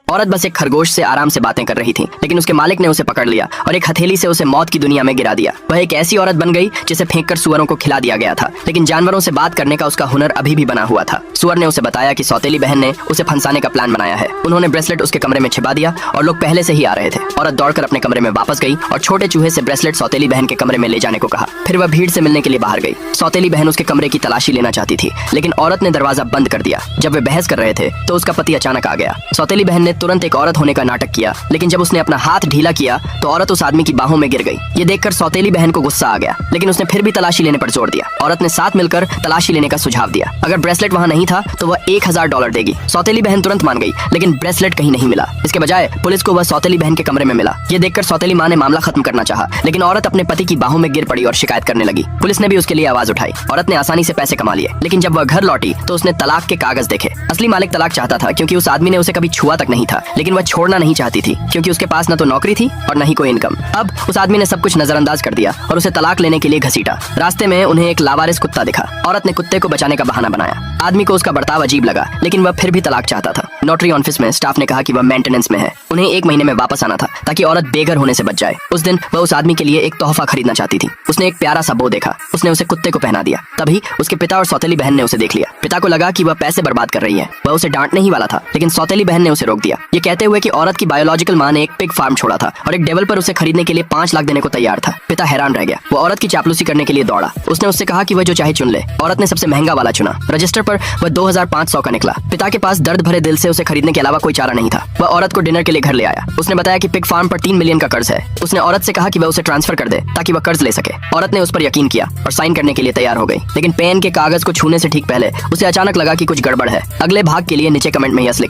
औरत बस एक खरगोश से आराम से बातें कर रही थी, लेकिन उसके मालिक ने उसे पकड़ लिया और एक हथेली से उसे मौत की दुनिया में गिरा दिया। वह एक ऐसी औरत बन गई जिसे फेंककर सुअरों को खिला दिया गया था, लेकिन जानवरों से बात करने का उसका हुनर अभी भी बना हुआ था। सुअर ने उसे बताया कि सौतेली बहन ने उसे फंसाने का प्लान बनाया है। उन्होंने ब्रेसलेट उसके कमरे में छिपा दिया और लोग पहले से ही आ रहे थे। औरत दौड़कर अपने कमरे में वापस गई और छोटे चूहे से ब्रेसलेट सौतेली बहन के कमरे में ले जाने को कहा। फिर वह भीड़ से मिलने के लिए बाहर गई। सौतेली बहन उसके कमरे की तलाशी लेना चाहती थी, लेकिन औरत ने दरवाजा बंद कर दिया। जब वे बहस कर रहे थे तो उसका पति अचानक आ गया। सौतेली बहन ने तुरंत एक औरत होने का नाटक किया, लेकिन जब उसने अपना हाथ ढीला किया तो औरत उस आदमी की बाहों में गिर गई। ये देखकर सौतेली बहन को गुस्सा आ गया, लेकिन उसने फिर भी तलाशी लेने पर जोर दिया। औरत ने साथ मिलकर तलाशी लेने का सुझाव दिया। अगर ब्रेसलेट वहाँ नहीं था तो वह $1000 देगी। सौतेली बहन तुरंत मान गई, लेकिन ब्रेसलेट कहीं नहीं मिला। इसके बजाय पुलिस को वह सौतेली बहन के कमरे में मिला। ये देखकर सौतेली माँ ने मामला खत्म करना चाहा, लेकिन औरत अपने पति की बाहों में गिर पड़ी और शिकायत करने लगी। पुलिस ने भी उसके लिए आवाज उठाई। औरत ने आसानी से पैसे कमा लिए, लेकिन जब वह घर लौटी तो उसने तलाक के कागज देखे। असली मालिक तलाक चाहता था क्योंकि उस आदमी ने उसे कभी छुआ तक नहीं था, लेकिन वह छोड़ना नहीं चाहती थी क्योंकि उसके पास न तो नौकरी थी और न ही कोई इनकम। अब उस आदमी ने सब कुछ नजरअंदाज कर दिया और उसे तलाक लेने के लिए घसीटा। रास्ते में उन्हें एक लावारिस कुत्ता दिखा। औरत ने कुत्ते को बचाने का बहाना बनाया। आदमी को उसका बर्ताव अजीब लगा, लेकिन वह फिर भी तलाक चाहता था। नोटरी ऑफिस में स्टाफ ने कहा कि वह मेंटेनेंस में है, उन्हें 1 महीने में वापस आना था ताकि औरत बेघर होने से बच जाए। उस दिन वह उस आदमी के लिए एक तोहफा खरीदना चाहती थी। उसने एक प्यारा सा बो देखा। उसने उसे कुत्ते को पहना दिया। तभी उसके पिता और सौतेली बहन ने उसे देख लिया। पिता को लगा कि वह पैसे बर्बाद कर रही है। वह उसे डांटने ही वाला था, लेकिन सौतेली बहन ने उसे रोक दिया, ये कहते हुए कि औरत की बायोलॉजिकल माँ ने एक पिग फार्म छोड़ा था और एक डेवलपर उसे खरीदने के लिए 5 लाख देने को तैयार था। पिता हैरान रह गया। वो औरत की चापलूसी करने के लिए दौड़ा। उसने उससे कहा कि वह जो चाहे चुन ले। औरत ने सबसे महंगा वाला चुना। रजिस्टर पर वह 2500 का निकला। पिता के पास दर्द भरे दिल से उसे खरीदने के अलावा कोई चारा नहीं था। वह औरत को डिनर के लिए घर ले आया। उसने बताया कि पिग फार्म पर 3 मिलियन का कर्ज है। उसने औरत से कहा कि वह उसे ट्रांसफर कर दे ताकि वह कर्ज ले सके। औरत ने उस पर यकीन किया और साइन करने के लिए तैयार हो गई, लेकिन पेन के कागज को छूने से ठीक पहले उसे अचानक लगा कि कुछ गड़बड़ है। अगले भाग के लिए नीचे कमेंट में यस लिखें।